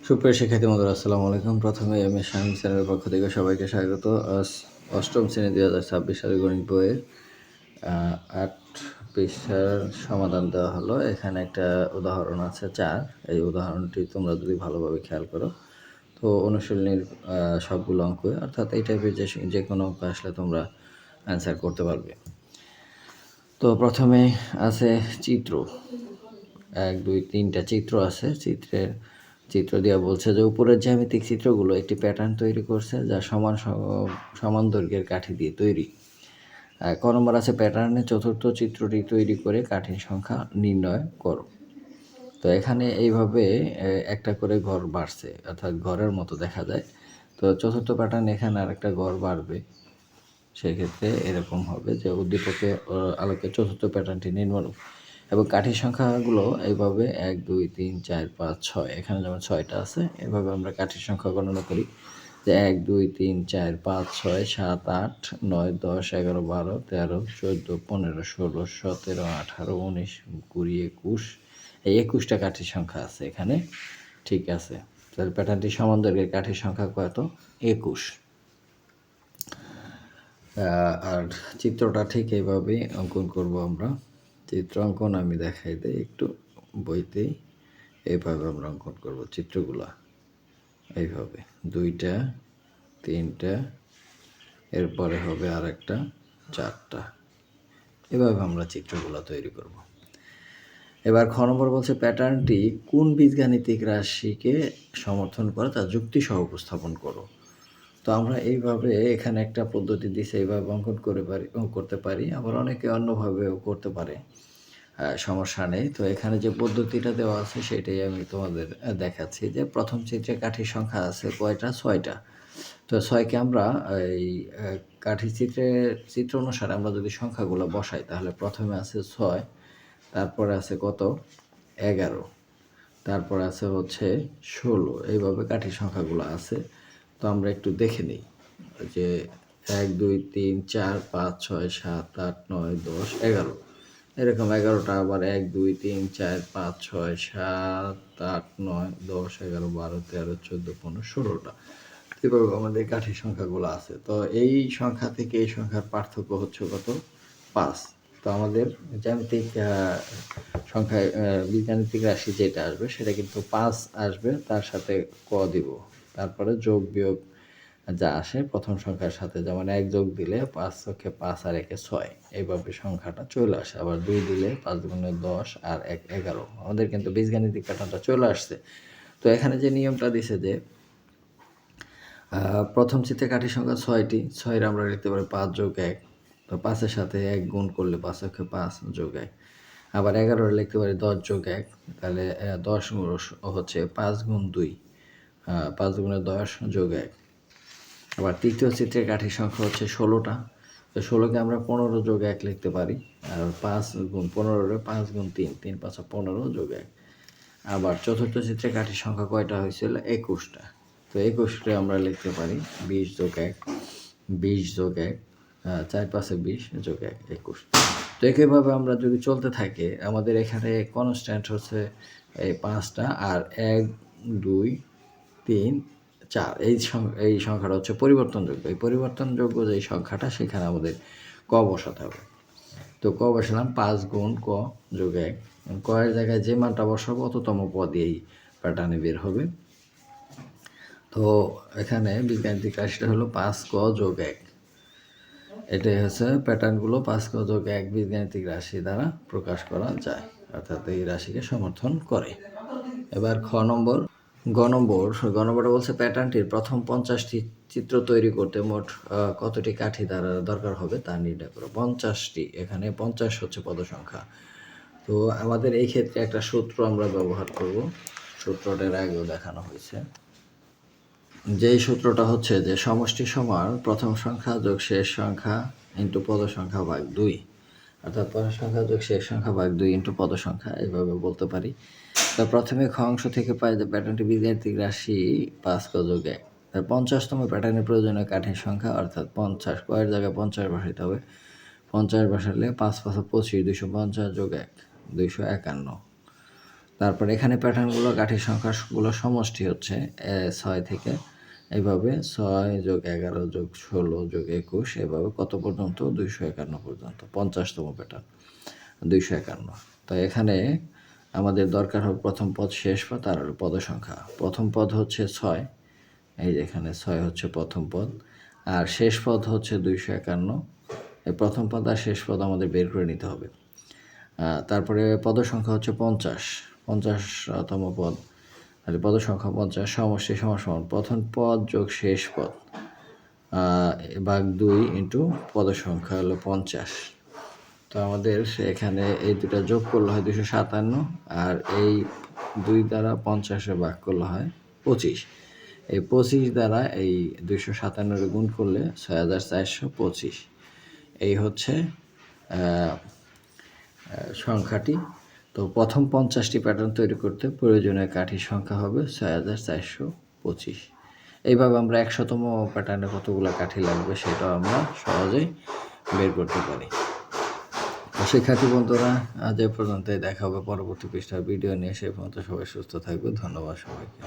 সুপ্রিয় শিক্ষার্থী বন্ধুরা, আসসালামু আলাইকুম। প্রথমে আমি শামীম স্যারের পক্ষ থেকে সবাইকে স্বাগত। আজ অষ্টম শ্রেণী 2026 সালের গণিত বইয়ের 8 পৃষ্ঠার সমাধান দেওয়া হলো। এখানে একটা উদাহরণ আছে 4। এই উদাহরণটি তোমরা যদি ভালোভাবে খেয়াল করো তো অনুশীলনীর সবগুলো অঙ্ক, অর্থাৎ এই টাইপের যে কোনো অঙ্ক আসলে তোমরা অ্যান্সার করতে পারবে। তো প্রথমে আছে চিত্র, 1 2 3টা চিত্র আছে। চিত্র দিয়ে বলছে যে উপরের জ্যামিতিক চিত্রগুলো একটি প্যাটার্ন তৈরি করছে যা সমান দৈর্ঘ্যের কাঠি দিয়ে তৈরি। ক নম্বর আছে প্যাটার্নে চতুর্থ চিত্রটি তৈরি করে কাঠির সংখ্যা নির্ণয় করো। তো এখানে এইভাবে একটা করে ঘর বাড়ছে, অর্থাৎ ঘরের মতো দেখা যায়। তো চতুর্থ প্যাটার্ন এখানে আরেকটা ঘর বাড়বে, সেক্ষেত্রে এরকম হবে যে উদ্দীপকের আলোকে চতুর্থ প্যাটার্নটি নির্মাণ এবং কাঠির সংখ্যাগুলো এইভাবে 1 2 3 4 5 6, এখানে যেমন 6টা আছে, এভাবে আমরা কাঠির সংখ্যা গণনা করি যে 1 2 3 4 5 6 7 8 9 10 11 12 13 14 15 16 17 18 19 20 21, এই 21টা কাঠির সংখ্যা আছে এখানে। ঠিক আছে, তাহলে প্যাটার্নটি সমান দৈর্ঘ্যের কাঠির সংখ্যা কত? 21। আর চিত্রটা ঠিক এইভাবেই অঙ্কন করব আমরা। চিত্র অঙ্কন আমি দেখাই দিই একটু বইতেই। এইভাবে আমরা অঙ্কন করব চিত্রগুলা, এইভাবে 2টা 3টা, এরপরে হবে আর একটা 4টা, এভাবে আমরা চিত্রগুলো তৈরি করব। এবার খ নম্বর বলছে প্যাটার্নটি কোন বীজগাণিতিক রাশিকে সমর্থন করে তা যুক্তি সহ উপস্থাপন করো। তো আমরা এইভাবে এখানে একটা পদ্ধতি দিছে, এইভাবে অঙ্কন করতে পারি, আবার অনেকে অন্যভাবেও করতে পারে, সমস্যা নেই। তো এখানে যে পদ্ধতিটা দেওয়া আছে সেটাই আমি তোমাদের দেখাচ্ছি। যে প্রথম চিত্রে কাঠির সংখ্যা আছে কয়টা? 6টা। তো 6কে আমরা এই কাঠির চিত্র অনুসারে আমরা যদি সংখ্যাগুলো বসাই তাহলে প্রথমে আছে 6, তারপরে আছে কত? 11, তারপর আছে হচ্ছে 16, এইভাবে কাঠির সংখ্যাগুলো আছে। তো আমরা একটু দেখে নিই যে 1 2 3 4 5 6 7 8 9 10 11, এরকম 11টা, আবার 1 2 3 4 5 6 7 8 9 10 11 12 13 14 15 16টা, এভাবে আমাদের কাঠির সংখ্যাগুলো আছে। তো এই সংখ্যা থেকে এই সংখ্যার পার্থক্য হচ্ছে কত? 5। তো আমাদের জ্যামিতিক সংখ্যায় বীজগাণিতিক রাশি যেটা আসবে সেটা কিন্তু 5 আসবে, তার সাথে ক দিব, তারপরে যোগ বিয়োগ যা আসে প্রথম সংখ্যার সাথে, যেমন 1 যোগ দিলে 5 ছকে 5 আর 1 6, এইভাবে সংখ্যাটা চলে আসে। আবার 2 দিলে 5 গুণে 10 আর 1 11, আমাদের কিন্তু বীজগাণিতিক প্যাটার্নটা চলে আসছে। তো এখানে যে নিয়মটা দিছে যে প্রথম চিত্রে কাঠির সংখ্যা 6টি, 6 আমরা লিখতে পারি 5 যোগ 1, তো 5-এর সাথে 1 গুণ করলে 5 ছকে 5 যোগ 1, আবার 11 লিখতে পারি 10 যোগ 1, তাহলে 10 হচ্ছে 5 গুণ 2, 5 গুণে 10 যোগ 1। আবার তৃতীয় চিত্রের কাঠির সংখ্যা হচ্ছে 16টা, তো 16কে আমরা 15 যোগ 1 লিখতে পারি, আর 5 গুণ 15 5 গুণ 3, 3 5 15 যোগ 1। আবার চতুর্থ চিত্রে কাঠির সংখ্যা কয়টা হয়েছিল? 21টা, তো 21টা আমরা লিখতে পারি 20 যোগ 1, 20 যোগ 1, 4 5 20 যোগ 1 21। তো একইভাবে আমরা যদি চলতে থাকে, আমাদের এখানে কনস্ট্যান্ট হচ্ছে এই 5টা, আর 1 2 3 4, এই সংখ্যাটা হচ্ছে পরিবর্তনযোগ্য। এই পরিবর্তনযোগ্য যে সংখ্যাটা সেখানে আমাদের ক বসাতে হবে। তো ক বসালাম 5 গুণ ক যোগ 1, ক এর জায়গায় যে মানটা বসাবো অততম ক দিয়েই প্যাটার্নে বের হবে। তো এখানে বীজগাণিতিক রাশিটা হলো 5 ক যোগ 1, এটাই হচ্ছে প্যাটার্নগুলো 5 ক যোগ 1 বীজগাণিতিক রাশি দ্বারা প্রকাশ করা যায়, অর্থাৎ এই রাশিকে সমর্থন করে। এবার গ নম্বরটা বলছে প্যাটার্নটির প্রথম 50টি চিত্র তৈরি করতে মোট কতটি কাঠি দ্বারা দরকার হবে তা নির্ণয় করো। 50টি, এখানে 50 হচ্ছে পদ সংখ্যা। তো আমাদের এই ক্ষেত্রে একটা সূত্র আমরা ব্যবহার করব, সূত্রটার আগেও দেখানো হয়েছে। যেই সূত্রটা হচ্ছে যে সমষ্টি সমান প্রথম সংখ্যা যোগ শেষ সংখ্যা ইন্টু পদ সংখ্যা ভাগ 2, অর্থাৎ প্রথম সংখ্যা যোগ শেষ সংখ্যা ভাগ 2 ইন্টু পদ সংখ্যা, এইভাবে বলতে পারি। তো প্রথমে খ অংশ থেকে পাই যে প্যাটার্নটি বীজগাণিতিক রাশি 5 ক যোগ 1, তার 50তম প্যাটার্নের প্রয়োজনীয় কাঠির সংখ্যা, অর্থাৎ 50, কয়ের জায়গায় 50 বসাইতে হবে। 50 বসালে 5 5 25, 250 যোগ 1 251। তারপর এখানে প্যাটার্নগুলো কাঠির সংখ্যাগুলো সমষ্টি হচ্ছে 6 থেকে এইভাবে 6 যোগ 11 যোগ 16 যোগ 21 এভাবে কত পর্যন্ত 251 পর্যন্ত 50তম প্যাটার্ন 251। তো এখানে আমাদের দরকার হবে প্রথম পদ শেষ পদ আর পদ সংখ্যা। প্রথম পদ হচ্ছে 6, এই যে এখানে 6 হচ্ছে প্রথম পদ, আর শেষ পদ হচ্ছে 251। এই প্রথম পদ আর শেষ পদ আমাদের বের করে নিতে হবে। তারপরে পদ সংখ্যা হচ্ছে 50তম পদ, তাহলে পদ সংখ্যা 50 সমষ্টি সমান প্রথম পদ যোগ শেষ পদ ভাগ 2 ইন্টু পদ সংখ্যা হলো 50। তো আমাদের এখানে এই দুটা যোগ করলে হয় 257, আর এই 2 দ্বারা 50 ভাগ করলে হয় 25। এই 25 দ্বারা এই 257 গুণ করলে 6425। এই হচ্ছে সংখ্যাটি। তো প্রথম 50টি প্যাটার্ন তৈরি করতে প্রয়োজনীয় কাঠির সংখ্যা হবে 6425। এইভাবে আমরা 100তম প্যাটার্নে কতগুলো কাঠি লাগবে সেটাও আমরা সহজেই বের করতে পারি। শিক্ষার্থী বন্ধুরা, আজ এ পর্যন্তই। দেখা হবে পরবর্তী পৃষ্ঠার ভিডিও নিয়ে। সেই পর্যন্ত সবাই সুস্থ থাকবে। ধন্যবাদ সবাইকে।